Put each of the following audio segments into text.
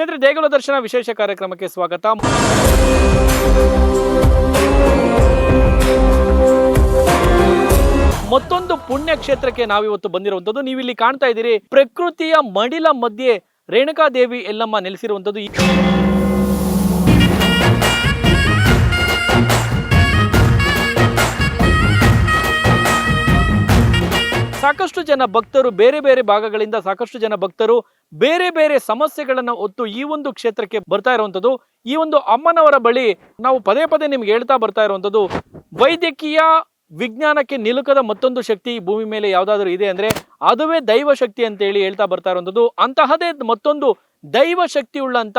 ಸ್ನೇಹಿತರೆ, ದೇಗುಲ ದರ್ಶನ ವಿಶೇಷ ಕಾರ್ಯಕ್ರಮಕ್ಕೆ ಸ್ವಾಗತ. ಮತ್ತೊಂದು ಪುಣ್ಯ ಕ್ಷೇತ್ರಕ್ಕೆ ನಾವಿವತ್ತು ಬಂದಿರುವಂತದ್ದು. ನೀವಿಲ್ಲಿ ಕಾಣ್ತಾ ಇದ್ದೀರಿ, ಪ್ರಕೃತಿಯ ಮಡಿಲ ಮಧ್ಯೆ ರೇಣುಕಾದೇವಿ ಎಲ್ಲಮ್ಮ ನೆಲೆಸಿರುವಂತದ್ದು. ಸಾಕಷ್ಟು ಜನ ಭಕ್ತರು ಬೇರೆ ಬೇರೆ ಭಾಗಗಳಿಂದ ಸಾಕಷ್ಟು ಜನ ಭಕ್ತರು ಬೇರೆ ಬೇರೆ ಸಮಸ್ಯೆಗಳನ್ನ ಹೊತ್ತು ಈ ಒಂದು ಕ್ಷೇತ್ರಕ್ಕೆ ಬರ್ತಾ ಇರುವಂತದ್ದು. ಈ ಒಂದು ಅಮ್ಮನವರ ಬಳಿ ನಾವು ಪದೇ ಪದೇ ನಿಮ್ಗೆ ಹೇಳ್ತಾ ಬರ್ತಾ ಇರುವಂತದ್ದು, ವೈದ್ಯಕೀಯ ವಿಜ್ಞಾನಕ್ಕೆ ನಿಲುಕದ ಮತ್ತೊಂದು ಶಕ್ತಿ ಈ ಭೂಮಿ ಮೇಲೆ ಯಾವ್ದಾದ್ರು ಇದೆ ಅಂದ್ರೆ ಅದುವೇ ದೈವ ಶಕ್ತಿ ಅಂತ ಹೇಳಿ ಹೇಳ್ತಾ ಬರ್ತಾ ಇರುವಂತದ್ದು. ಅಂತಹದೇ ಮತ್ತೊಂದು ದೈವ ಶಕ್ತಿ ಉಳ್ಳಂತ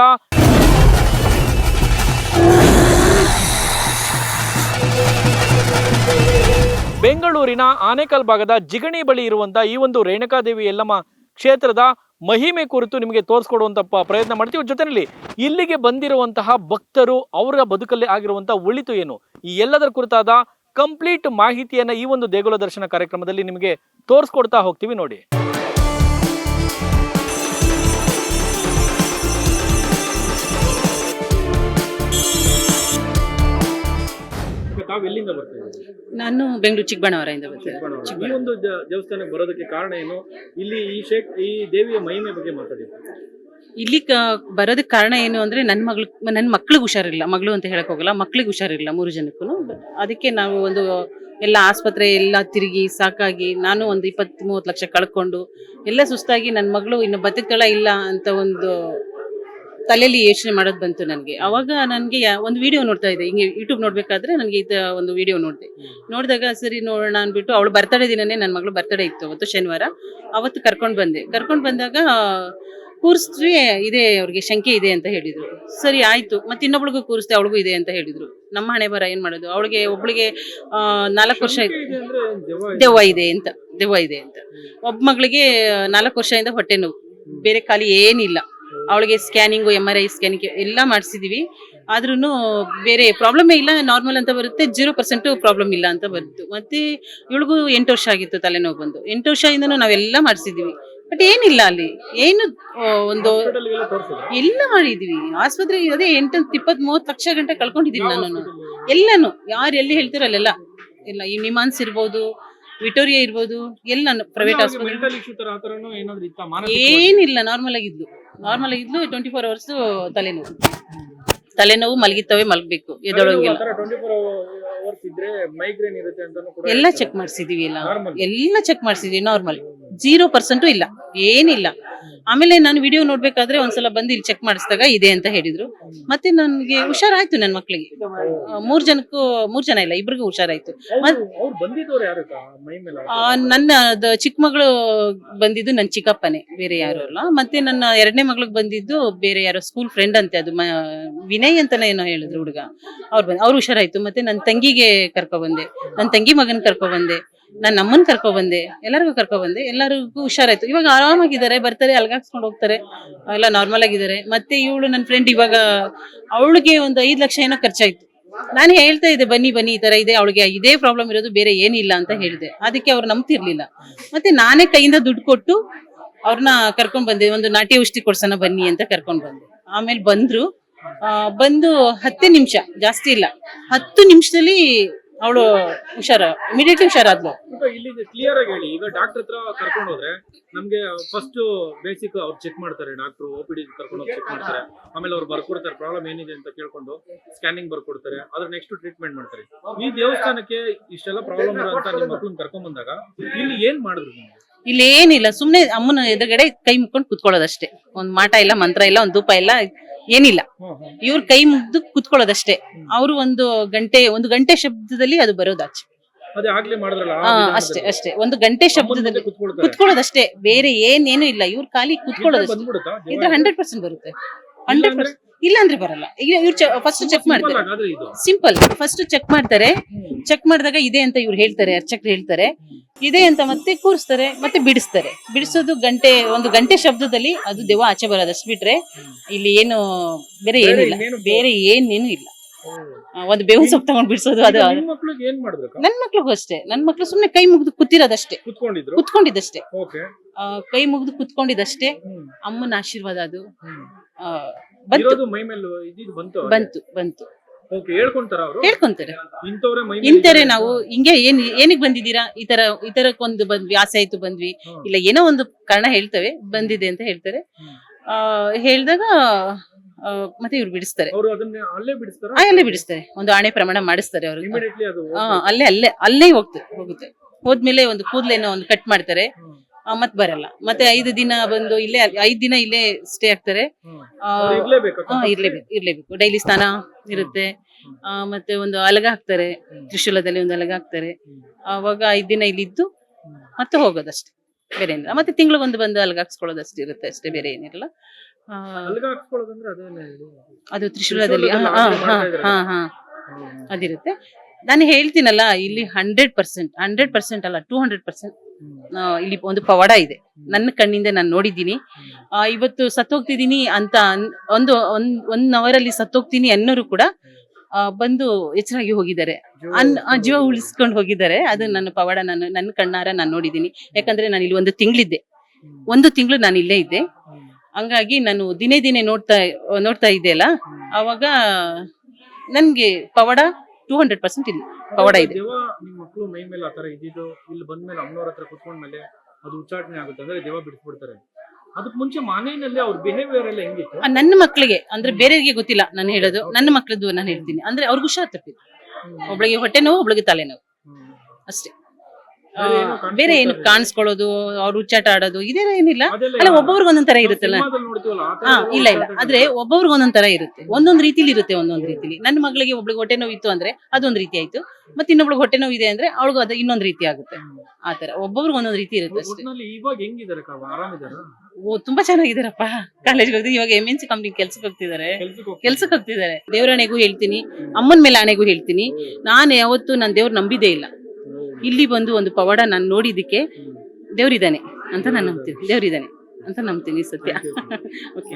ಬೆಂಗಳೂರಿನ ಆನೇಕಲ್ ಭಾಗದ ಜಿಗಣಿ ಬಳಿ ಇರುವಂತಹ ಈ ಒಂದು ರೇಣುಕಾದೇವಿ ಎಲ್ಲಮ್ಮ ಕ್ಷೇತ್ರದ ಮಹಿಮೆ ಕುರಿತು ನಿಮಗೆ ತೋರಿಸ್ಕೊಡುವಂತ ಪ್ರಯತ್ನ ಮಾಡ್ತೀವಿ. ಜೊತೆಯಲ್ಲಿ ಇಲ್ಲಿಗೆ ಬಂದಿರುವಂತಹ ಭಕ್ತರು ಅವರ ಬದುಕಲ್ಲಿ ಆಗಿರುವಂತಹ ಒಳಿತು ಏನು, ಈ ಎಲ್ಲದರ ಕುರಿತಾದ ಕಂಪ್ಲೀಟ್ ಮಾಹಿತಿಯನ್ನ ಈ ಒಂದು ದೇಗುಲ ದರ್ಶನ ಕಾರ್ಯಕ್ರಮದಲ್ಲಿ ನಿಮಗೆ ತೋರಿಸ್ಕೊಡ್ತಾ ಹೋಗ್ತೀವಿ. ನೋಡಿ, ನಾನು ಬೆಂಗಳೂರು ಚಿಕ್ಕಬಳ್ಳಾವರದಿಂದ ಬರ್ತೇನೆ. ಈ ಒಂದು ದೇವಸ್ಥಾನಕ್ಕೆ ಬರೋದಕ್ಕೆ ಕಾರಣ ಏನು, ಇಲ್ಲಿ ಈ ದೇವಿಯ ಮಹಿಮೆ ಬಗ್ಗೆ ಮಾತಾಡಿ. ಇಲ್ಲಿ ಬರೋದಕ್ಕೆ ಕಾರಣ ಏನು ಅಂದ್ರೆ ನನ್ನ ಮಕ್ಳಿಗೆ ಹುಷಾರಿಲ್ಲ, ಮಗಳು ಅಂತ ಹೇಳಕ್ ಹೋಗಲ್ಲ, ಮಕ್ಳಿಗೆ ಹುಷಾರಿಲ್ಲ 3 ಜನಕ್ಕೂ. ಅದಕ್ಕೆ ನಾವು ಒಂದು ಎಲ್ಲ ಆಸ್ಪತ್ರೆ ಎಲ್ಲ ತಿರುಗಿ ಸಾಕಾಗಿ ನಾನು ಒಂದು 20-30 ಲಕ್ಷ ಕಳ್ಕೊಂಡು ಎಲ್ಲ ಸುಸ್ತಾಗಿ ನನ್ನ ಮಗಳು ಇನ್ನು ಬದುಕಳ ಇಲ್ಲ ಅಂತ ಒಂದು ತಲೆಯಲ್ಲಿ ಯೋಚನೆ ಮಾಡೋದು ಬಂತು ನನಗೆ. ಅವಾಗ ನನಗೆ ಒಂದು ವಿಡಿಯೋ ನೋಡ್ತಾ ಇದ್ದೆ, ಹಿಂಗೆ ಯೂಟ್ಯೂಬ್ ನೋಡ್ಬೇಕಾದ್ರೆ ನನಗೆ ಒಂದು ವಿಡಿಯೋ ನೋಡಿದಾಗ ಸರಿ ನೋಡೋಣ ಅಂದ್ಬಿಟ್ಟು, ಅವಳು ಬರ್ತಡೇ ದಿನನೇ ನನ್ನ ಮಗಳು ಬರ್ತಡೇ ಇತ್ತು ಅವತ್ತು ಶನಿವಾರ. ಅವತ್ತು ಕರ್ಕೊಂಡು ಬಂದಾಗ ಕೂರಿಸ್ರಿ, ಇದೆ ಅವ್ರಿಗೆ ಶಂಕೆ ಇದೆ ಅಂತ ಹೇಳಿದ್ರು. ಸರಿ ಆಯ್ತು, ಮತ್ತೆ ಇನ್ನೊಬ್ಳಿಗೂ ಕೂರಿಸ್ದೆ, ಅವಳಿಗೂ ಇದೆ ಅಂತ ಹೇಳಿದ್ರು. ನಮ್ಮ ಹಣೆ ಬರ ಏನ್ ಮಾಡೋದು, ಒಬ್ಳಿಗೆ 4 ವರ್ಷ ದೆವ್ವ ಇದೆ ಅಂತ, ಒಬ್ಬ ಮಗಳಿಗೆ 4 ವರ್ಷದಿಂದ ಹೊಟ್ಟೆ ನೋವು, ಬೇರೆ ಖಾಲಿ ಏನಿಲ್ಲ. ಅವಳಿಗೆ ಸ್ಕ್ಯಾನಿಂಗು MRI ಸ್ಕ್ಯಾನಿಂಗ್ ಎಲ್ಲ ಮಾಡಿಸಿದೀವಿ, ಆದ್ರೂ ಬೇರೆ ಪ್ರಾಬ್ಲಮ್ ಇಲ್ಲ, ನಾರ್ಮಲ್ ಅಂತ ಬರುತ್ತೆ. 0% ಪ್ರಾಬ್ಲಮ್ ಇಲ್ಲ ಅಂತ ಬಂತು. ಮತ್ತೆ ಇವಳಿಗೂ 8 ವರ್ಷ ಆಗಿತ್ತು ತಲೆನೋವು ಬಂದು. 8 ವರ್ಷದಿಂದನೂ ನಾವೆಲ್ಲ ಮಾಡಿಸಿದೀವಿ, ಬಟ್ ಏನಿಲ್ಲ. ಅಲ್ಲಿ ಏನು ಒಂದು ಎಲ್ಲ ಮಾಡಿದೀವಿ ಆಸ್ಪತ್ರೆ. ಅದೇ 20-30 ಲಕ್ಷ ಗಂಟೆ ಕಳ್ಕೊಂಡಿದೀನಿ ನಾನು. ಎಲ್ಲಾನು ಯಾರು ಎಲ್ಲಿ ಹೇಳ್ತೀರೋ ಅಲ್ಲೆಲ್ಲ ಎಲ್ಲ, ಈ ನಿಮಾನ್ಸ್ ಇರ್ಬೋದು, ವಿಕ್ಟೋರಿಯಾ ಇರ್ಬೋದು, ಎಲ್ಲ ಪ್ರೈವೇಟ್ ಆಸ್ಪತ್ರೆ ಏನಿಲ್ಲ. ನಾರ್ಮಲ್ ಆಗಿದ್ಲು 24 ಅವರ್ಸ್ ತಲೆನೋವು ಮಲಗಬೇಕು, ಎದೊಳಗಿಲ್ಲ. ಎಲ್ಲ ಚೆಕ್ ಮಾಡಿಸಿದೀವಿ, ಎಲ್ಲ ಚೆಕ್ ಮಾಡಿಸಿದೀವಿ, ನಾರ್ಮಲ್ 0% ಇಲ್ಲ, ಏನಿಲ್ಲ. ಆಮೇಲೆ ನಾನು ವಿಡಿಯೋ ನೋಡ್ಬೇಕಾದ್ರೆ ಒಂದ್ಸಲ ಬಂದು ಇಲ್ಲಿ ಚೆಕ್ ಮಾಡಿಸಿದಾಗ ಇದೆ ಅಂತ ಹೇಳಿದ್ರು. ಮತ್ತೆ ನನ್ಗೆ ಹುಷಾರಾಯ್ತು, ನನ್ನ ಮಕ್ಳಿಗೆ 3 ಜನ ಇಲ್ಲ, ಇಬ್ರಿಗೂ ಹುಷಾರಾಯ್ತು. ನನ್ನ ಚಿಕ್ಕ ಮಗಳು ಬಂದಿದ್ದು ನನ್ನ ಚಿಕ್ಕಪ್ಪನೇ, ಬೇರೆ ಯಾರು ಅಲ್ಲ. ಮತ್ತೆ ನನ್ನ 2ನೇ ಮಗಳಿಗೆ ಬಂದಿದ್ದು ಬೇರೆ ಯಾರೋ ಸ್ಕೂಲ್ ಫ್ರೆಂಡ್ ಅಂತೆ, ಅದು ವಿನಯ್ ಅಂತಾನೆ ಏನೋ ಹೇಳಿದ್ರು ಹುಡುಗ. ಅವ್ರು ಹುಷಾರಾಯ್ತು. ಮತ್ತೆ ನನ್ನ ತಂಗಿಗೆ ಕರ್ಕೊಬಂದೆ, ನನ್ನ ತಂಗಿ ಮಗನ್ ಕರ್ಕೊಬಂದೆ, ನನ್ನ ಅಮ್ಮನ್ ಕರ್ಕೊಬಂದೆ, ಎಲ್ಲರಿಗೂ ಕರ್ಕೊಬಂದೆ. ಎಲ್ಲರಿಗೂ ಹುಷಾರಾಯ್ತು. ಇವಾಗ ಆರಾಮಾಗಿದ್ದಾರೆ, ಬರ್ತಾರೆ, ಅಲ್ಗಾಕ್ಸ್ಕೊಂಡು ಹೋಗ್ತಾರೆ, ಎಲ್ಲ ನಾರ್ಮಲ್ ಆಗಿದ್ದಾರೆ. ಮತ್ತೆ ಇವಳು ನನ್ನ ಫ್ರೆಂಡ್, ಇವಾಗ ಅವಳಿಗೆ ಒಂದು 5 ಲಕ್ಷ ಏನೋ ಖರ್ಚಾಯ್ತು. ನಾನು ಹೇಳ್ತಾ ಇದ್ದೆ, ಬನ್ನಿ ಈ ತರ ಇದೆ, ಅವಳಿಗೆ ಇದೇ ಪ್ರಾಬ್ಲಮ್ ಇರೋದು, ಬೇರೆ ಏನಿಲ್ಲ ಅಂತ ಹೇಳಿದೆ. ಅದಕ್ಕೆ ಅವ್ರು ನಂಬ್ತಿರ್ಲಿಲ್ಲ. ಮತ್ತೆ ನಾನೇ ಕೈಯಿಂದ ದುಡ್ಡು ಕೊಟ್ಟು ಅವ್ರನ್ನ ಕರ್ಕೊಂಡ್ ಬಂದೆ. ಒಂದು ನಾಟಿ ಔಷಧಿ ಕೊಡ್ಸೋಣ ಬನ್ನಿ ಅಂತ ಕರ್ಕೊಂಡ್ ಬಂದೆ. ಆಮೇಲೆ ಬಂದು 10 ನಿಮಿಷ, ಜಾಸ್ತಿ ಇಲ್ಲ, 10 ನಿಮಿಷದಲ್ಲಿ ಅವಳು ಇಮಿಡಿಯೇಟ್ಲಿ ಹುಷಾರಾದ್ಲು. ಇಲ್ಲಿ ಕ್ಲಿಯರ್ ಆಗಿ ಹೇಳಿ, ಈಗ ಡಾಕ್ಟರ್ ಹತ್ರ ಕರ್ಕೊಂಡು ಹೋದ್ರೆ ನಮ್ಗೆ ಫಸ್ಟ್ ಬೇಸಿಕ್ ಅವ್ರು ಚೆಕ್ ಮಾಡ್ತಾರೆ, ಡಾಕ್ಟರ್ OPD ಕರ್ಕೊಂಡು ಹೋಗಿ ಚೆಕ್ ಮಾಡ್ತಾರೆ. ಆಮೇಲೆ ಅವ್ರು ಬರ್ಕೊಡ್ತಾರೆ, ಪ್ರಾಬ್ಲಮ್ ಏನಿದೆ ಅಂತ ಕೇಳ್ಕೊಂಡು ಸ್ಕ್ಯಾನಿಂಗ್ ಬರ್ಕೊಡ್ತಾರೆ, ಅದ್ರ ನೆಕ್ಸ್ಟ್ ಟ್ರೀಟ್ಮೆಂಟ್ ಮಾಡ್ತಾರೆ. ಈ ದೇವಸ್ಥಾನಕ್ಕೆ ಇಷ್ಟೆಲ್ಲ ಪ್ರಾಬ್ಲಮ್ ಇರೋ ಅಂತ ನಿಮ್ಮ ಮಕ್ಕಳನ್ನ ಕರ್ಕೊಂಡ್ ಬಂದಾಗ ಇಲ್ಲಿ ಏನ್ ಮಾಡಿದ್ರು? ಇಲ್ಲಿ ಏನಿಲ್ಲ, ಸುಮ್ನೆ ಅಮ್ಮನ ಎದುರುಗಡೆ ಕೈ ಮುಕ್ಕೊಂಡು ಕುತ್ಕೊಳ್ಳೋದಷ್ಟೇ. ಒಂದ್ ಮಾಟ ಇಲ್ಲ, ಮಂತ್ರ ಇಲ್ಲ, ಒಂದ್ ಧೂಪ ಇಲ್ಲ, ಏನಿಲ್ಲ. ಇವ್ರ ಕೈ ಮುಗ್ದು ಕುತ್ಕೊಳ್ಳೋದಷ್ಟೇ. ಅವರು 1 ಗಂಟೆ ಶಬ್ದದಲ್ಲಿ ಅದು ಬರೋದಾಚೆ. ಅಷ್ಟೇ 1 ಗಂಟೆ ಶಬ್ದದಲ್ಲಿ ಕುತ್ಕೊಳ್ಳೋದಷ್ಟೇ, ಬೇರೆ ಏನೇನು ಇಲ್ಲ. ಇವ್ರ ಖಾಲಿ ಕುತ್ಕೊಳ್ಳೋದಷ್ಟೇ. ಇದ್ರ 100% ಬರುತ್ತೆ, 100%. ಇಲ್ಲ ಅಂದ್ರೆ ಬರಲ್ಲ. ಈಗ ಇವ್ರು ಫಸ್ಟ್ ಚೆಕ್ ಮಾಡ್ತಾರೆ, ಸಿಂಪಲ್. ಫಸ್ಟ್ ಚೆಕ್ ಮಾಡ್ತಾರೆ, ಚೆಕ್ ಮಾಡಿದಾಗ ಇದೆ ಅಂತ ಇವ್ರು ಹೇಳ್ತಾರೆ, ಅರ್ಚಕರು ಹೇಳ್ತಾರೆ ಇದೆ ಅಂತ. ಮತ್ತೆ ಕೂರಿಸ್ತಾರೆ, ಮತ್ತೆ ಬಿಡಿಸೋದು 1 ಗಂಟೆ ಶಬ್ದದಲ್ಲಿ ಅದು ದೆವ್ವ ಆಚೆ ಬರೋದಷ್ಟು ಬಿಟ್ರೆ ಇಲ್ಲಿ ಏನು ಬೇರೆ ಏನಿಲ್ಲ, ಬೇರೆ ಏನೇನು ಇಲ್ಲ. ಒಂದು ಬೇವಿನ ಸೊಪ್ಪು ತಗೊಂಡ್ ಬಿಡಿಸೋದು ಅದು. ನಿಮ್ ಮಕ್ಳಿಗೆ ಏನ್ ಮಾಡಿದ್ರು ನನ್ ಮಕ್ಳಿಗೂ ಅಷ್ಟೇ, ನನ್ ಮಕ್ಳು ಸುಮ್ನೆ ಕೈ ಮುಗ್ದು ಕೂತಿರೋದಷ್ಟೇ, ಕುತ್ಕೊಂಡಿದ್ದಷ್ಟೇ, ಕೈ ಮುಗ್ದು ಕುತ್ಕೊಂಡಿದ್ದಷ್ಟೇ. ಅಮ್ಮನ ಆಶೀರ್ವಾದ ಅದು ಬಂತು ಬಂತು ಬಂತು. ಹೇಳ್ಕೊಂತಾರೆ ಇಂತಾರೆ. ನಾವು ಹಿಂಗೆ ಏನಿಗೆ ಬಂದಿದ್ದೀರಾ, ಈ ತರಕ್ಕೊಂದು ಬಂದ್ವಿ, ಆಸೆ ಆಯ್ತು ಬಂದ್ವಿ, ಇಲ್ಲ ಏನೋ ಒಂದು ಕಾರಣ ಹೇಳ್ತೇವೆ, ಬಂದಿದೆ ಅಂತ ಹೇಳ್ತಾರೆ. ಹೇಳ್ದಾಗ ಮತ್ತೆ ಇವ್ರು ಬಿಡಿಸ್ತಾರೆ, ಅಲ್ಲೇ ಬಿಡಿಸ್ತಾರೆ, ಒಂದು ಆಣೆ ಪ್ರಮಾಣ ಮಾಡಿಸ್ತಾರೆ ಅವ್ರಿಗೆ. ಅಲ್ಲೇ ಹೋಗುತ್ತೆ. ಹೋದ್ಮೇಲೆ ಒಂದು ಕೂದಲೇನೋ ಒಂದು ಕಟ್ ಮಾಡ್ತಾರೆ, ಮತ್ ಬರಲ್ಲ. ಮತ್ತೆ 5 ದಿನ ಬಂದು ಇಲ್ಲೇ 5 ದಿನ ಇಲ್ಲೇ ಸ್ಟೇ ಆಗ್ತಾರೆ. ಇರ್ಲೇಬೇಕು. ಡೈಲಿ ಸ್ನಾನ ಇರುತ್ತೆ. ಮತ್ತೆ ಒಂದು ಅಲಗ ಹಾಕ್ತಾರೆ, ತ್ರಿಶೂಲದಲ್ಲಿ ಒಂದು ಅಲಗ ಹಾಕ್ತಾರೆ. ಅವಾಗ 5 ದಿನ ಇಲ್ಲಿದ್ದು ಮತ್ತೆ ಹೋಗೋದಷ್ಟೇ, ಬೇರೆ ಏನಿಲ್ಲ. ಮತ್ತೆ ತಿಂಗಳಿಗೊಂದು ಬಂದು ಅಲಗ ಹಾಕ್ಸ್ಕೊಳ್ಳೋದಷ್ಟೇ ಇರುತ್ತೆ ಅಷ್ಟೇ, ಬೇರೆ ಏನಿರಲ್ಲ. ಅದು ತ್ರಿಶೂಲದಲ್ಲಿ ಅದಿರುತ್ತೆ. ನಾನು ಹೇಳ್ತೀನಲ್ಲ, ಇಲ್ಲಿ 100% ಅಲ್ಲ 200% ಇಲ್ಲಿ ಒಂದು ಪವಾಡ ಇದೆ. ನನ್ನ ಕಣ್ಣಿಂದ ನಾನು ನೋಡಿದ್ದೀನಿ. ಇವತ್ತು ಸತ್ತೋಗ್ತಿದ್ದೀನಿ ಅಂತ ಒಂದು 1 ಅವರಲ್ಲಿ ಸತ್ತೋಗ್ತೀನಿ ಅನ್ನೋರು ಕೂಡ ಬಂದು ಎಚ್ಚರಾಗಿ ಹೋಗಿದ್ದಾರೆ, ಜೀವ ಉಳಿಸ್ಕೊಂಡು ಹೋಗಿದ್ದಾರೆ. ಅದು ನನ್ನ ಪವಾಡ, ನನ್ನ ಕಣ್ಣಾರ ನಾನು ನೋಡಿದ್ದೀನಿ. ಯಾಕಂದ್ರೆ ನಾನು ಇಲ್ಲಿ 1 ತಿಂಗಳಿದ್ದೆ, 1 ತಿಂಗಳು ನಾನು ಇಲ್ಲೇ ಇದ್ದೆ. ಹಂಗಾಗಿ ನಾನು ದಿನೇ ನೋಡ್ತಾ ಇದ್ದೆ ಅಲ್ಲ, ಅವಾಗ ನನ್ಗೆ ಪವಾಡ 200% ಇಲ್ಲಿ ಪವಾಡ ಇದೆ. ಮಕ್ಕಳು ಮೈ ಮೇಲೆ ಆತರ ಇದ್ದಿದ್ದು ಇಲ್ಲಿ ಬಂದ್ಮೇಲೆ ಅಮ್ಮನವ್ರ ಹತ್ರ ಕುತ್ಕೊಂಡ್ಮೇಲೆ ಅದು ಉಚ್ಚಾಟನೆ ಆಗುತ್ತೆ ಅಂದ್ರೆ ದೇವ ಬಿಡಿಸ್ಬಿಡ್ತಾರೆ. ಅದಕ್ಕೆ ಮುಂಚೆ ಮನೆಯಲ್ಲಿ ಅವ್ರ ಬಿಹೇವಿಯರ್ ಎಲ್ಲ ಹೆಂಗಿತ್ತು? ನನ್ನ ಮಕ್ಕಳಿಗೆ ಅಂದ್ರೆ ಬೇರೆಯವರಿಗೆ ಗೊತ್ತಿಲ್ಲ, ನಾನು ಹೇಳೋದು ನನ್ನ ಮಕ್ಕಳದ್ದು ನಾನು ಹೇಳ್ತೀನಿ. ಅಂದ್ರೆ ಅವ್ರಿಗೆ ಹುಷಾರ್ ತಪ್ಪಿತ್ತು, ಒಬ್ಳಿಗೆ ಹೊಟ್ಟೆ ನೋವು, ಒಬ್ಳಿಗೆ ತಲೆನೋವು ಅಷ್ಟೇ. ಬೇರೆ ಏನು ಕಾಣಿಸ್ಕೊಳ್ಳೋದು, ಅವ್ರು ಹುಚ್ಚಾಟ ಆಡೋದು ಇದೇನೋ ಏನಿಲ್ಲ. ಅಲ್ಲ, ಒಬ್ಬೊಬ್ರಿಗೆ ಒಂದೊಂದ್ ತರ ಇರುತ್ತಲ್ಲ. ಇಲ್ಲ ಆದ್ರೆ ಒಬ್ಬೊಬ್ರಿಗೆ ಒಂದೊಂದ್ ತರ ಇರುತ್ತೆ, ಒಂದೊಂದ್ ರೀತಿಲಿ ಇರುತ್ತೆ. ನನ್ನ ಮಗಳಿಗೆ ಒಬ್ಳಿಗೆ ಹೊಟ್ಟೆ ನೋವು ಇತ್ತು ಅಂದ್ರೆ ಅದೊಂದ್ ರೀತಿ ಆಯ್ತು, ಮತ್ತೆ ಇನ್ನೊಬ್ಳಿಗೆ ಹೊಟ್ಟೆ ನೋವು ಇದೆ ಅಂದ್ರೆ ಅವಳಿಗೂ ಅದು ಇನ್ನೊಂದ್ ರೀತಿ ಆಗುತ್ತೆ. ಆತರ ಒಬ್ಬೊಬ್ರಿಗೆ ಒಂದೊಂದ್ ರೀತಿ ಇರುತ್ತೆ ಅಷ್ಟೇ. ತುಂಬಾ ಚೆನ್ನಾಗಿದಾರಪ್ಪ. ಕಾಲೇಜ್ಗೆ ಹೋಗ್ತಿದ್ರು, ಇವಾಗ MNC ಕಂಪ್ನಿ ಕೆಲ್ಸಕ್ಕೆ ಹೋಗ್ತಿದ್ದಾರೆ. ದೇವರಾಣೆಗೂ ಹೇಳ್ತೀನಿ, ಅಮ್ಮನ ಮೇಲೆ ಆಣೆಗೂ ಹೇಳ್ತೀನಿ, ನಾನು ಯಾವತ್ತು ನಾನು ದೇವ್ರ ನಂಬಿದೇ ಇಲ್ಲ. ಇಲ್ಲಿ ಬಂದು ಒಂದು ಪವಾಡ ನಾನು ನೋಡಿದಕ್ಕೆ ದೇವ್ರಿದ್ದಾನೆ ಅಂತ ನಾನು ನಂಬ್ತೀನಿ, ಸತ್ಯ. ಓಕೆ.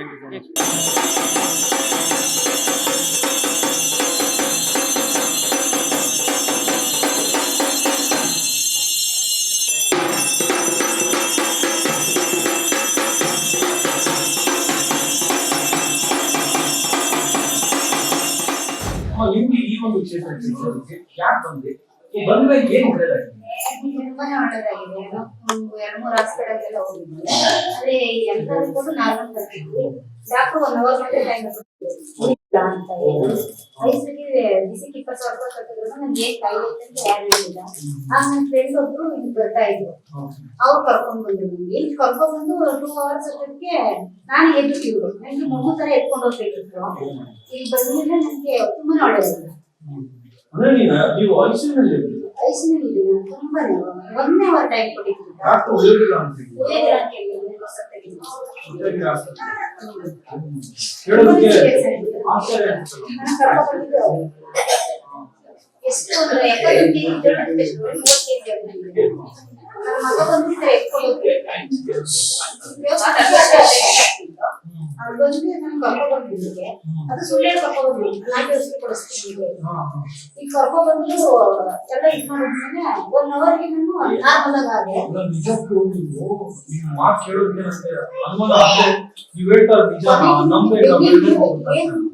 ನಿಮ್ಗೆ ಈ ಒಂದು ಕ್ಷೇತ್ರಕ್ಕೆ ಯಾಕೆ ಬಂದ್ರೆ ಏನು ಒಳ್ಳೇದಾಗಿದೆ? ತುಂಬಾನೇ ಒಳ್ಳೇದಾಗಿದೆ. ಒಂದು 2-3 ಹಾಸ್ಪಿಟಲ್ಗೆಲ್ಲ ಹೋಗಿದ್ವಿ, ಅದೇ ಎಲ್ಲ ರಿಪೋರ್ಟ್ ನಾರ್ಮಲ್ ಬರ್ತಿದ್ವಿ. ಡಾಕ್ಟರ್ 1 ಅವರ್ ಗಂಟೆ ಟೈಮ್ ಅಂತ ಹೇಳಿದ್ರು. ಐಸಿಗೆ ಬಿಸಿಗೆ 20,000 ರೂಪಾಯಿ ಕಟ್ಟಿದ್ರು, ನನ್ಗೆ ಏನ್ ಕಾಯಿಲೆ ಐತೆ ಅಂತ ಯಾರು ಹೇಳಿಲ್ಲ. ಆಗ ನನ್ನ ಫ್ರೆಂಡ್ ಒಬ್ರು ಇಲ್ಲಿ ಬರ್ತಾ ಇದ್ರು, ಅವ್ರು ಕರ್ಕೊಂಡ್ ಬಂದ್ರು. ಇಲ್ಲಿ ಕರ್ಕೊಂಡ್ ಬಂದು 2 ಅವರ್ಸ್ ಅಷ್ಟೊತ್ತಿಗೆ ನಾನು ಎದ್ದಿದ್ರು, ನನಗೆ ಮಗು ತರ ಎತ್ಕೊಂಡು ಹೋಗ್ತಿದ್ರು. ಇಲ್ಲಿ ಬಂದ್ಮೇಲೆ ನನಗೆ ತುಂಬಾನೇ ಒಳ್ಳೇದಾಗಿದೆ. ಐಸಿನಲ್ಲಿ ತುಂಬಾನೇ 1 ಅವರ್ ಟೈಮ್ ಕೊಟ್ಟಿದ್ರು. ಎಷ್ಟು ಒಂದು 70 ಕೆಜಿ ಇದ್ರು, 30 ಕೆಜಿ ಆಗ್ತಿದ್ರು. ನನ್ನ ಮಗ ಬಂದಿದ್ರೆ ಎತ್ಕೊಂಡು ಅವ್ರು ಬಂದು ನನ್ ಕರ್ಕೊಂಡ್ಬಂದಿದ್ದೆ, ಅದು ಸುಳ್ಳು ಕರ್ಕೊಂಡ್ಬಂದಿದ್ದೆ, ನಾಟಿ ಔಷಧಿ ಕೊಡಿಸ್ತಿದ್ದೆ. ಈಗ ಕರ್ಕೊಂಡ್ಬಂದು ಎಲ್ಲ ಇದ್ ಮಾಡಿದ್ಮೇಲೆ 1 ಅವರ್ಗೆ ನಾನು ನಾರ್ಮಲ್ ಆಗಿ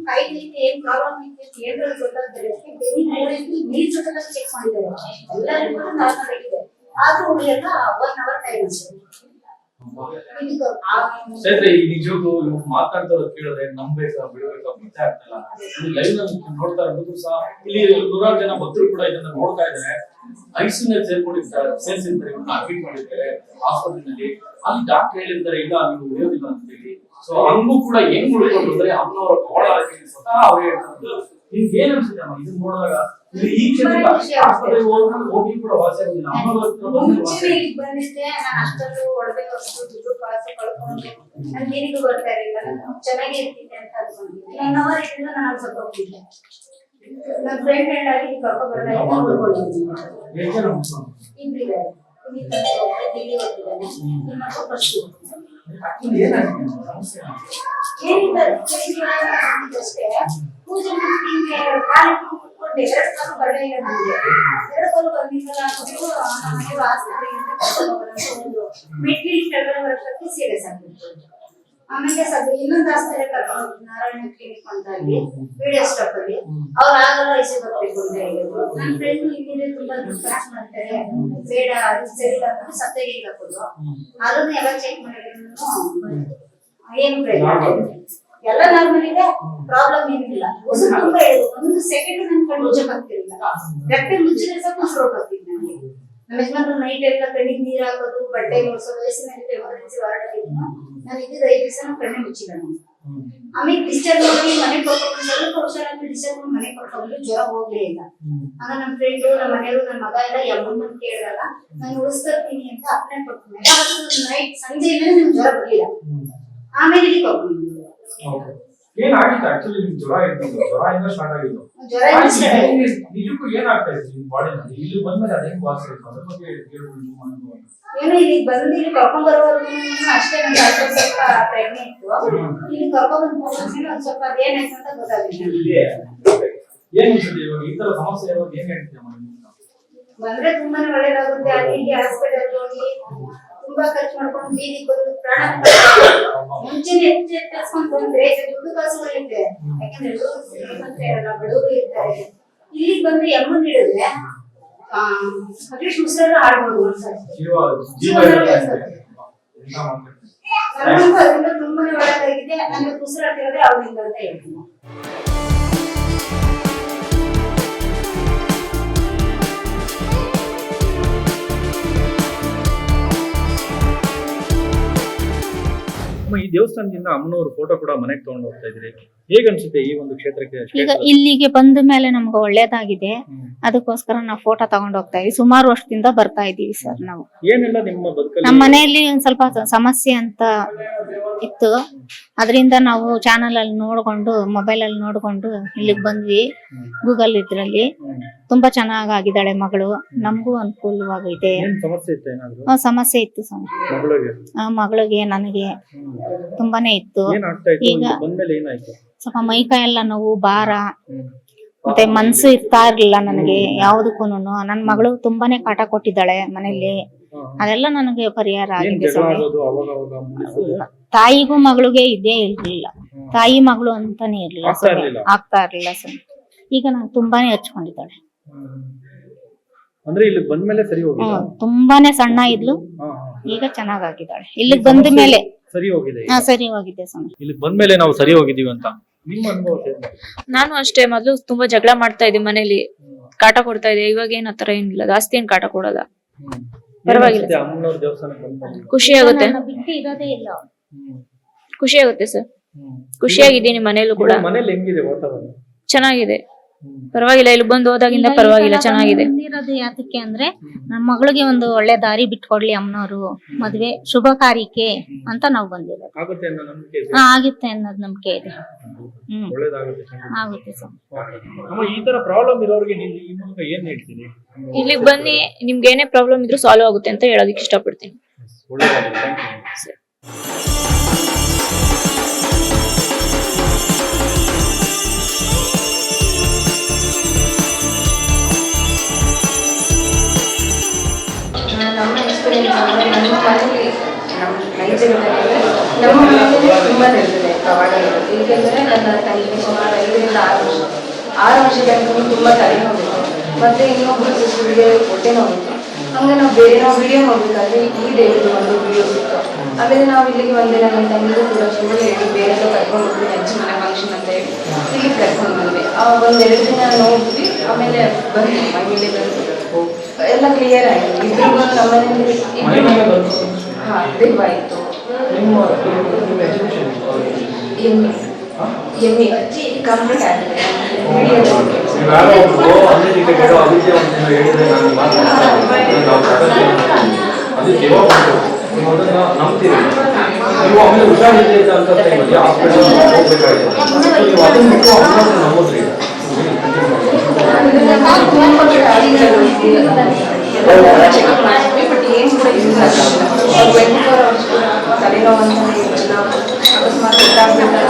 ಕಾಯಿಲೆ ಏನ್ ಪ್ರಾಬ್ಲಮ್ ಐತೆ ಏನ್ರಲ್ಲಿ ಗೊತ್ತಾಗ್ತಾರೆ. ನೀರ್ ಜೊತೆ ಚೆಕ್ ಮಾಡಿದ್ದಾರೆ, ಎಲ್ಲ ನಾರ್ಮಲ್ ಆಗಿದೆ. ಆದ್ರೂ ಉಳಿಯಲ್ಲ 1 ಅವರ್ ಟೈಮ್ ಅಷ್ಟೇ. ನಿಜಕ್ಕೂ ಮಾತಾಡ್ತಾರ ಕೇಳಿದ್ರೆ ನಂಬೇಕಾ ಬಿಡ್ಬೇಕಾ ಗೊತ್ತೇ ಆಗ್ತಲ್ಲ. ಲೈವ್ ನೋಡ್ತಾ ಇರೋದು ಸಹ ಇಲ್ಲಿ 100 ಜನ ಭಕ್ತರು ಕೂಡ ಇದನ್ನ ನೋಡ್ತಾ ಇದ್ದಾರೆ. ಐಸಿಯುನಲ್ಲಿ ಸೇರ್ಸಿರ್ತಾರೆ, ಅಡ್ಮಿಟ್ ಮಾಡಿದ್ದಾರೆ ಆಸ್ಪತ್ರೆಯಲ್ಲಿ. ಅಲ್ಲಿ ಡಾಕ್ಟರ್ ಹೇಳಿರ್ತಾರೆ, ಇಲ್ಲ ನೀವು ಉಳಿಯೋದಿಲ್ಲ ಅಂತ ಹೇಳಿ. ಸೊ ಹಂಗೂ ಕೂಡ ಹೆಂಗ್ ಉಳ್ಕೊಂಡು ಅಂದ್ರೆ ಅಮ್ಮನವರ ಕೋಳ ಸ್ವತಃ ಅವರೇ ಹೇಳ್ತಾರೆ. ನಿಮ್ಗೆ ಏನ್ ಅನ್ಸುತ್ತೆ ಅಮ್ಮ ಇದನ್ನ ನೋಡಿದಾಗ? ಈ ಕ್ಷೇತ್ರಕ್ಕೆ ಆಸ್ಪತ್ರೆಗೆ ಹೋಗಿ ಕೂಡ ವಾಸಿ ಆಗುದಿಲ್ಲ. ಬಂದಿದ್ದೆ, ನಾನು ಅಷ್ಟೊಂದು ಒಡವೆ ವಸ್ತು ದುಡ್ಡು ಕಾಸು ಕಳ್ಕೊಂಡು ನನ್ ನೀರಿಗೂ ಬರ್ತಾ ಇರಲಿಲ್ಲ. ನಾನು ಚೆನ್ನಾಗಿ ಇರ್ತಿದ್ದೆ ಅಂತ ಅನ್ಕೊಂಡಿದ್ದೆ. 1 ಅವರ್ ಇದ್ರಿಂದ ನಾನು ಸ್ವಲ್ಪ ಹೋಗ್ತಿದ್ದೆ. ನನ್ನ ಫ್ರೆಂಡ್ ಆಗಿ ಕರ್ಕೊಂಡು ಬರ್ತಾ ಇದ್ದೆ. ಇಬ್ರಿದ್ದಾರೆ, ದಿಲ್ಲಿ ಹೋಗ್ತಿದ್ದಾನೆ, ಇನ್ನೊಬ್ಬ ಫಸ್ಟ್ ಏನಿಲ್ಲ ಅಷ್ಟೇ. ಪೂಜೆ ಮಾಡಿ ಹಿಂಗೆ ಕಾಲಿಗೆ ಕುತ್ಕೊಂಡು 2 ಕಾಲು ಬರಲೇ ಇಲ್ಲ ನನಗೆ. 2 ಕಾಲು ಬಂದಿದ್ದಲ್ಲ ಅಂದ್ಬಿಟ್ಟು ನಮ್ಮ ಮನೆಯವರು ಆಸ್ಪತ್ರೆಗೆ ಅಂತ ಕರ್ಕೊಂಡು ಹೋಗೋಣ ಅಂತ ಹೋದ್ರು. ಮೆಟ್ಲಿ ಕೆಳಗಡೆ ಬರೋಷ್ಟೊತ್ತಿಗೆ ಸೀರಿಯಸ್ ಆಗ್ಬಿಟ್ಟು ಆಮೇಲೆ ಸ್ವಲ್ಪ ಇನ್ನೊಂದು ಆಸ್ಪತ್ರೆ ಕರ್ಕೊಂಡು ಹೋದ್ರು, ನಾರಾಯಣ ಕ್ಲಿನಿಕ್ ಅಂತ ಅಲ್ಲಿ ವಿಡಿಯೋ ಸ್ಟಾಪ್ ಅಲ್ಲಿ. ಅವ್ರು ಆಗಲ್ಲ ಐಸಿ ಬರ್ಬೇಕು ಅಂತ ಹೇಳಿದ್ರು. ನನ್ನ ಫ್ರೆಂಡ್ ಇಲ್ಲಿದೆ ತುಂಬಾ ಖರ್ಚು ಮಾಡ್ತಾರೆ, ಬೇಡ ಅದು ಸರಿ ಇಲ್ಲ ಅಂತ ಸಪ್ತಗೆ ಹಾಕೋದು. ಅದನ್ನ ಎಲ್ಲ ಚೆಕ್ ಮಾಡಿದ್ರು ಏನು ಪ್ರಯೋಜನ, ಎಲ್ಲ ನಾರ್ಮಲ್ ಇದೆ, ಪ್ರಾಬ್ಲಮ್ ಏನಿಲ್ಲ. ಹೊಸ ತುಂಬಾ ಇದೆ, 1 ಸೆಕೆಂಡ್ ನನ್ ಕಣ್ಣು ಮುಚ್ಚಕ್ ಆಗ್ತಿರ್ಲಿಲ್ಲ. ರೆಪ್ಪೆ ಮುಚ್ಚಿದ್ರೆ ಸಾಕು ಸ್ಟ್ರೋಕ್ ಆಗ್ತಿತ್ತು ನನಗೆ. ನಮ್ಮ ಯಜಮಾನ್ರು ನೈಟ್ ಎಲ್ಲ ಕಣ್ಣಿಗೆ ನೀರ್ ಹಾಕೋದು, ಬಟ್ಟೆ ಮುಡ್ಸೋದು, ವಯಸ್ಸಿನಲ್ಲಿ ಎಮರ್ಜೆನ್ಸಿ ವಾರ್ಡ್ ಆಗಿದ್ದು ನಾನು ಇದ್ದಿದ್ದು 5 ದಿವಸ ಕಣ್ಣೆ ಮುಚ್ಚಿಲ್ಲ ನಾನು. ಆಮೇಲೆ ಡಿಸ್ಚಾರ್ಜ್ ಮಾಡಿ ಮನೆಗೆ ಕರ್ಕೊಂಡು ಸ್ವಲ್ಪ ಹುಷಾರಾಗಿ ಡಿಸ್ಚಾರ್ಜ್ ಮಾಡಿ ಮನೆಗೆ ಕರ್ಕೊಂಡು ಜ್ವರ ಹೋಗ್ಲೇ ಇಲ್ಲ. ಆಗ ನಮ್ಮ ಫ್ರೆಂಡ್, ನಮ್ಮ ಮನೆಯವರು, ನನ್ನ ಮಗ ಎಲ್ಲ ಯಮ್ಮನ್ ಕೇಳಿದಾಗ ನಾನು ಉಳಿಸ್ತೀನಿ ಅಂತ ಅಪ್ನೆ ಕೊಡ್ತೀನಿ. ನೈಟ್ ಸಂಜೆಯಿಂದ ನಿಮ್ಗೆ ಜ್ವರ ಬರ್ಲಿಲ್ಲ, ಆಮೇಲೆ ಇಲ್ಲಿ ಕರ್ಕೊಂಡು ಏನಾಗಿತ್ತು ಆಕ್ಚುಲಿ ನಿಮ್ ಜ್ವರ ಇತ್ತು, ಜ್ವರದಿಂದ ಸ್ಟಾರ್ಟ್ ಆಗಿತ್ತು. ನಿಜಕ್ಕೂ ಏನಾಗ್ತಾ ಇತ್ತು ನಿಮ್ ಬಾಡಿನಲ್ಲಿ? ಇಲ್ಲಿ ಬಂದ್ಮೇಲೆ ಅದೇನು ವಾಸ ಇತ್ತು, ಅದ್ರ ಬಗ್ಗೆ ಹೇಳ್ಬೋದು ನಿಮ್ಮ ಅನುಭವ. ಏನೋ ಇಲ್ಲಿ ಬಂದು ಇಲ್ಲಿ ಕರ್ಕೊಂಡ್ ಬರೋವರೆಗೂ ಅಷ್ಟೇ ನಂಗೆ ಸ್ವಲ್ಪ ಪ್ರಜ್ಞೆ ಇತ್ತು. ಇಲ್ಲಿ ಕರ್ಕೊಂಡ್ ಬಂದ ಒಂದ್ ಸ್ವಲ್ಪ ಅದೇನಾಯ್ತು ಅಂತ ಗೊತ್ತಾಗಿಲ್ಲ. ಏನ್ ಅನ್ಸುತ್ತೆ ಇವಾಗ ಈ ತರ ಸಮಸ್ಯೆ ಇರೋದು? ಏನ್ ಹೇಳ್ತೀಯ ಬಂದ್ರೆ ತುಂಬಾನೇ ಒಳ್ಳೇದಾಗುತ್ತೆ. ಅಲ್ಲಿ ಇಲ್ಲಿ ಹಾಸ್ಪಿಟಲ್ ಹೋಗಿ ತುಂಬಾ ಖರ್ಚು ಮಾಡ್ಕೊಂಡು ಬೀದಿಗೆ ಬಂದು ಪ್ರಾಣ ಮುಂಚೆನೆ ಎಚ್ಚರಿಸ್ಕೊಂಡ್ ಬಂದ್ರೆ ದುಡ್ಡು ಕಾಸು ಉಳಿಯುತ್ತೆ. ಯಾಕಂದ್ರೆ ಬಡವರು ಇರ್ತಾರೆ. ಇಲ್ಲಿಗೆ ಬಂದ್ರೆ ಎಮ್ಮನ್ ಹಿಡಿದ್ರೆ ಅಟ್ಲೀಸ್ಟ್ ಉಸಿರಾದ್ರೂ ಆಡ್ಬೋದು ಅದರಿಂದ ತುಂಬಾನೇ ಒಳ್ಳೇದಾಗಿದೆ. ನನಗೆ ಉಸಿರಾಡ್ತಿರೋದೇ ಅವ್ರಿಂದ ಅಂತ ಹೇಳ್ತೀನಿ. ಈ ದೇವಸ್ಥಾನದಿಂದ ಅಮ್ಮನವ್ರ ಫೋಟೋ ಕೂಡ ಮನೆಗೆ ತಗೊಂಡು ಹೋಗ್ತಾ ಇದ್ರಿ, ಹೇಗ ಅನ್ಸುತ್ತೆ ಈ ಒಂದು ಕ್ಷೇತ್ರಕ್ಕೆ? ಈಗ ಇಲ್ಲಿಗೆ ಬಂದ ಮೇಲೆ ನಮ್ಗೆ ಒಳ್ಳೇದಾಗಿದೆ, ಅದಕ್ಕೋಸ್ಕರ ನಾವು ಫೋಟೋ ತಗೊಂಡು ಹೋಗ್ತಾ ಇದೀವಿ. ಸುಮಾರು ವರ್ಷದಿಂದ ಬರ್ತಾ ಇದೀವಿ ಸರ್. ನಾವು ಏನೆಲ್ಲ ನಿಮ್ಮ ಬದುಕಲ್ಲಿ ನಮ್ಮ ಮನೆಯಲ್ಲಿ ಒಂದ್ ಸ್ವಲ್ಪ ಸಮಸ್ಯೆ ಅಂತ ಇತ್ತು, ಅದರಿಂದ ನಾವು ಚಾನಲ್ ಅಲ್ಲಿ ನೋಡ್ಕೊಂಡು, ಮೊಬೈಲ್ ಅಲ್ಲಿ ನೋಡ್ಕೊಂಡು ಇಲ್ಲಿಗೆ ಬಂದ್ವಿ. ಗೂಗಲ್ ಇದ್ರಲ್ಲಿ ತುಂಬಾ ಚೆನ್ನಾಗಿದ್ದಾಳೆ ಮಗಳು, ನಮಗೂ ಅನುಕೂಲವಾಗಿದೆ. ಸಮಸ್ಯೆ ಇತ್ತು? ಏನಾದ್ರು ಸಮಸ್ಯೆ ಇತ್ತು ಮಗಳಿಗೆ ನನಗೆ ತುಂಬಾನೇ ಇತ್ತು. ಈಗ ಸ್ವಲ್ಪ ಮೈಕೈ ಎಲ್ಲ ನೋವು, ಭಾರ, ಮತ್ತೆ ಮನ್ಸು ಇರ್ತಾ ಇರ್ಲಿಲ್ಲ ನನಗೆ ಯಾವುದಕ್ಕೂನು. ನನ್ ಮಗಳು ತುಂಬಾನೇ ಕಾಟ ಕೊಟ್ಟಿದ್ದಾಳೆ ಮನೇಲಿ, ಅದೆಲ್ಲ ನನಗೆ ಪರಿಹಾರ ಆಗಿದೆ ಸ್ವಾಮಿ. ತಾಯಿಗೂ ಮಗಳಿಗೆ ಇದೇ ಇರ್ಲಿಲ್ಲ, ತಾಯಿ ಮಗಳು ಅಂತಾನೆ ಇರ್ಲಿಲ್ಲ ಸ್ವಾಮಿ, ಆಗ್ತಾ ಇರ್ಲಿಲ್ಲ ಸ್ವಾಮಿ. ಈಗ ನಾನು ತುಂಬಾನೇ ಹಚ್ಕೊಂಡಿದ್ದಾಳೆ. ಅಂದ್ರೆ ಇಲ್ಲಿ ಬಂದ್ಮೇಲೆ ಸರಿ ಹೋಗಿದೆ? ತುಂಬಾನೇ ಸಣ್ಣ ಇದ್ಲು, ಈಗ ಚೆನ್ನಾಗಿದ್ದಾಳೆ. ಇಲ್ಲಿಗೆ ಬಂದ ಮೇಲೆ ಸರಿ ಹೋಗಿದೆ. ಸರಿ ಹೋಗಿದೆ ಸ್ವಾಮಿ. ಇಲ್ಲಿ ಬಂದ್ಮೇಲೆ ನಾವು ಸರಿ ಹೋಗಿದೀವಿ ಅಂತ ನಿಮ್ಮ ಅನುಭವ? ನಾನು ಅಷ್ಟೇ, ಮೊದ್ಲು ತುಂಬಾ ಜಗಳ ಮಾಡ್ತಾ ಇದ್ದೆ ಮನೇಲಿ, ಕಾಟ ಕೊಡ್ತಾ ಇದೆ. ಇವಾಗ ಏನ್ ಆತರ ಏನಿಲ್ಲ, ಜಾಸ್ತಿ ಏನ್ ಕಾಟ ಕೊಡಲ್ಲ, ಪರವಾಗಿಲ್ಲ. ಅಮ್ಮನವ್ರ ದೇವಸ್ಥಾನಕ್ಕೆ ಬಂದ್ಮೇಲೆ ಖುಷಿ ಆಗುತ್ತೆ, ಬಿಟ್ಟು ಇರೋದೇ ಇಲ್ಲ. ಖುಷಿ ಆಗುತ್ತೆ ಸರ್. ಖುಷಿಯಾಗಿದ್ದೀನಿ ಮನೇಲೂ ಕೂಡ. ಮನೇಲಿ ಹೆಂಗಿದೆ ವಾತಾವರಣ? ಚೆನ್ನಾಗಿದೆ, ಪರವಾಗಿಲ್ಲ. ಇಲ್ಲಿ ಬಂದು ಹೋದಾಗಿಂದ ಪರವಾಗಿಲ್ಲ, ಚೆನ್ನಾಗಿದೆ. ಬಂದಿರೋದು ಯಾತಕ್ಕೆ ಅಂದ್ರೆ ನಮ್ಮ ಮಗಳಿಗೆ ಒಂದು ಒಳ್ಳೆ ದಾರಿ ಬಿಟ್ಕೊಡ್ಲಿ ಅಮ್ಮನವರು, ಮದ್ವೆ ಶುಭ ಕಾರ್ಯಕ್ಕೆ ಅಂತ ನಾವು ಬಂದಿರೋದು. ಆಗುತ್ತೆ ಅನ್ನೋ ನಂಬಿಕೆ ಇದೆ? ಆಗುತ್ತೆ ಅನ್ನೋದು ನಂಬಿಕೆ ಇದೆ. ಒಳ್ಳೇದಾಗುತ್ತೆ, ಆಗುತ್ತೆ ಸರ್. ಅಮ್ಮ, ಈ ತರ ಪ್ರಾಬ್ಲಮ್ ಇರೋರಿಗೆ ನೀವು ಈ ಮೂಲಕ ಏನ್ ಹೇಳ್ತೀನಿ? ಇಲ್ಲಿಗೆ ಬನ್ನಿ, ನಿಮ್ಗೆ ಏನೇ ಪ್ರಾಬ್ಲಮ್ ಇದ್ರೂ ಸಾಲ್ವ್ ಆಗುತ್ತೆ ಅಂತ ಹೇಳೋದಕ್ಕೆ ಇಷ್ಟಪಡ್ತೀನಿ. ಒಳ್ಳೇದಾಗುತ್ತೆ, ಥ್ಯಾಂಕ್ ಯು. ನಮ್ಮ ಎಕ್ಸ್ಪೀರಿಯನ್ಸ್ ಅಂದರೆ ನಮ್ಮ ಮನೇಲಿ ನಮ್ಮ ನೈಜದಲ್ಲಿ ನಮ್ಮ ಮನೆಯಲ್ಲೇ ತುಂಬ ನಡೆದಿದೆ ಪ್ರವಾಹ ಇರೋದು. ಏಕೆಂದರೆ ನನ್ನ ತಂಗಿ ಸುಮಾರು 5ರಿಂದ 6 ವರ್ಷದಿಂದ ತುಂಬ ತಲೆನೋವಿತ್ತು, ಮತ್ತು ಇನ್ನೊಬ್ಬರು ಸಿಸ್ಟರ್ಗೆ ಹೊಟ್ಟೆ ನೋವಿತ್ತು. ಹಂಗೆ ನಾವು ವಿಡಿಯೋ ನೋಡಬೇಕಾದ್ರೆ ಈ ಡೇಟಲ್ಲಿ ಒಂದು ವಿಡಿಯೋ ಸಿಕ್ತು. ಆಮೇಲೆ ನಾವು ಇಲ್ಲಿಗೆ ಬಂದೆ, ನನ್ನ ತಂಗಿಗೂ ಕೂಡ ಸುಳ್ಳು ಹೇಳಿ ಬೇರೆ ಕರ್ಕೊಂಡು ಹೋಗ್ವಿ, ಅಜ್ಜಿ ಮನೆ ಫಂಕ್ಷನ್ ಅಂತ ಹೇಳಿ ಇಲ್ಲಿಗೆ ಕರ್ಕೊಂಡು ಬಂದ್ವಿ. 1-2 ದಿನ ನೋಡಿದ್ವಿ, ಆಮೇಲೆ ಬಂದ್ವಿ ಮನೇಲಿ ಬಂದು ಎಲ್ಲ ಕ್ಲಿಯರ್ ಆಯಿತು. ಇಬ್ಬರಿಗೂ ನಮ್ಮನೇಲಿ ದೆವ್ವಾಯಿತು. ಎಮ್ಮೆ ಕಂಪ್ಲೀಟ್ ಆಗಿದೆ. ಚೆಕಪ್ ಮಾಡಿದ್ವಿ, ಬಟ್ ಏನು ಕೂಡ ಯೂಸ್ ಆಗಿಲ್ಲ. 24 hours ತಲೆನೋವು ಅಂತ ಅಕಸ್ಮಾತ್ ಗೊತ್ತಾಗ್ಬಿಟ್ಟಾಗ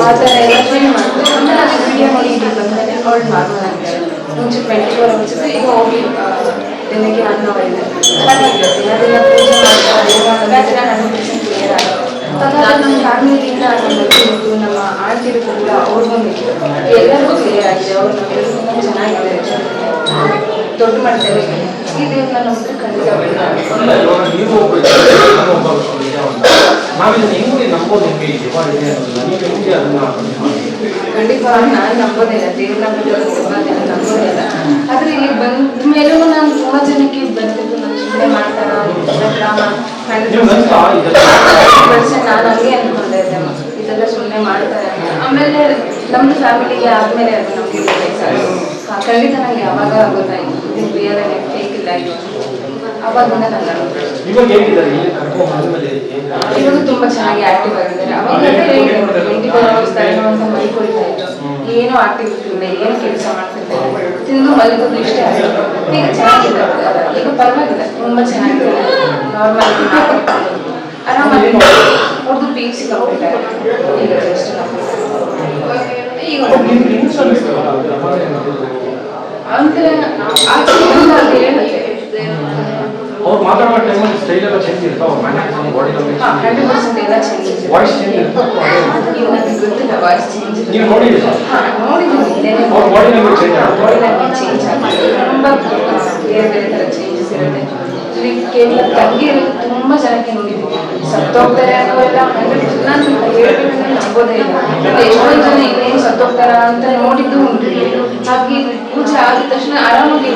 ಆ ಥರ ಎಲ್ಲ ಟ್ರೈ ಮಾಡಿದ್ರು. ಆಮೇಲೆ ಅದು ವಿಡಿಯೋ ನೋಡಿ ಇಲ್ಲಿ ಬಂದಮೇಲೆ ಅವಳು ನಾರ್ಮಲ್ ಆಗಿದ್ದಾಳೆ. ಮುಂಚೆ 24 hours ಈಗ ಹೋಗಿ ದಿನಕ್ಕೆ 1 hour ಇದೆ. ಚೆನ್ನಾಗಿದೆ, ದಿನದಿಂದ ಪೂಜೆ ಮಾಡ್ತಾರೆ, ಅದೆಲ್ಲ 100% ಕ್ಲಿಯರ್ ಆಗುತ್ತೆ. ಹಾಗಾಗಿ ನಮ್ಮ ಫ್ಯಾಮಿಲಿಯಿಂದ ನಮ್ಮ ಮಕ್ಕಳಿಗೂ ನಮ್ಮ ಆಂಟಿಗೂ ಕೂಡ ಅವ್ರಿಗೂ ಎಲ್ಲರಿಗೂ ಕ್ಲಿಯರ್ ಆಗಿದೆ. ಅವ್ರು ನಮ್ಮೆಲ್ಲರಿಗೂ ಚೆನ್ನಾಗಿದೆ, ದೊಡ್ಡ ಮಟ್ಟದಲ್ಲಿ ಈ ದೇವ್ರನ್ನ ನಂಬಿದ್ರೆ ಖಂಡಿತ ನೀವು ನಾವಿದನ್ನ ಹೆಂಗೆ ನಂಬೋದು, ಹೆಂಗೆ ಇದೆ ಅನ್ನೋದನ್ನ ನೀವು ಹೆಂಗೆ ಅದನ್ನ ಖಂಡಿತವಾಗಿ ನಾನು ನಂಬೋದಿಲ್ಲ, ದೇವ್ರನ್ನ ಬಿಟ್ಟರೆ ತುಂಬ ಜನ ನಂಬೋದಿಲ್ಲ. ಆದರೆ ಇಲ್ಲಿ ಬಂದ ಮೇಲೂ ನಾನು ತುಂಬ ಜನಕ್ಕೆ ಬಂದಿದ್ದು ನಾನು ಸುಮ್ಮನೆ ಮಾಡ್ತಾರ ಡ್ರಾಮ ನಾನು ಹಂಗೆ ಅಂದ್ಕೊಂಡೆ ಇದೆಲ್ಲ ಸುಮ್ಮನೆ ಮಾಡ್ತಾರೆ. ಆಮೇಲೆ ನಮ್ಮದು ಫ್ಯಾಮಿಲಿಗೆ ಆದಮೇಲೆ ಅದು ನಮಗೆ ಖಂಡಿತ ನನಗೆ ಯಾವಾಗ ಗೊತ್ತಾಯಿತು ಇದು ರಿಯಲ್ ಫೇಕ್ ಇಲ್ಲ ಇದು. ಅವಾಗಿಂದ ನಾನು ಇವಾಗ ತುಂಬ ಚೆನ್ನಾಗಿ ಆಕ್ಟಿವ್ ಆಗಿದ್ದಾರೆ. ಅವಾಗ 24 hours ತಲೆನೋವು ಅಂತ ಮಲ್ಕೊಳ್ತಾ ಇದ್ರು, ಏನೂ ಆಕ್ಟಿವ್ ಇರ್ತಿಲ್ಲ, ಏನು ಕೆಲಸ ಮಾಡ್ತಿರ್ತಾರೆ, ತಿಂದು ಮಲಗೋದು ಇಷ್ಟೇ ಆಗಿತ್ತು. ಈಗ ಚೆನ್ನಾಗಿದ್ದಾರೆ, ಈಗ ಪರವಾಗಿಲ್ಲ, ತುಂಬ ಚೆನ್ನಾಗಿದ್ದಾರೆ, ನಾರ್ಮಲ್ ಆರಾಮಾಗಿ ಅವ್ರದ್ದು PUC ಕಂಪ್ಲೀಟ್ ಆಗಿದೆ. ಈಗ ಜಸ್ಟ್ ಈಗ ಅಂದರೆ ಆಚೆ ಹೇಳುತ್ತೆ ಅವ್ರು ಮಾತಾಡೋ ಟೈಮಲ್ಲಿ ಸ್ಟೈಲ್ ಎಲ್ಲ ಚೇಂಜ್ ಇರ್ತಾವ, ಬಾಡಿ ಲ್ಯಾಂಗ್ವೇಜ್ 100% ಎಲ್ಲ ಚೇಂಜ್ ಇದೆ. ವಾಯ್ಸ್ ಚೇಂಜ್ ಇರ್ತದೆ. ಈಗ ನನಗೆ ಗೊತ್ತಿಲ್ಲ ವಾಯ್ಸ್ ಚೇಂಜ್ ಇದೆ. ನೀವು ನೋಡಿದ್ದೀರಾ? ನೋಡಿದ್ದೀನಿ, ಅವ್ರ ಬಾಡಿ ಲ್ಯಾಂಗ್ವೇಜ್ ಚೇಂಜ್ ಆಗುತ್ತೆ. ಬಾಡಿ ಲ್ಯಾಂಗ್ವೇಜ್ ಚೇಂಜ್ ಆಗುತ್ತೆ, ತುಂಬ ಬೇರೆ ಬೇರೆ ಥರ ಚೇಂಜಸ್ ಇರುತ್ತೆ. ಇಲ್ಲಿ ಕೇವಲ ತಂಗಿ ಇರೋದು ತುಂಬ ಜನಕ್ಕೆ ನೋಡಿದ್ದೀನಿ, ಸತ್ತೋಗ್ತಾರೆ ಅನ್ನೋಲ್ಲ 100% ನಾನು ಹೇಳ್ಬೇಕಂದ್ರೆ ನಂಬೋದೇ ಇಲ್ಲ. ಎಷ್ಟೊಂದು ಜನ ಇನ್ನೇನು ಸತ್ತೋಗ್ತಾರ ಅಂತ ನೋಡಿದ್ದು ಉಂಟು. ಹಾಗೆ ಪೂಜೆ ಆದ ತಕ್ಷಣ ಆರಾಮಾಗಿ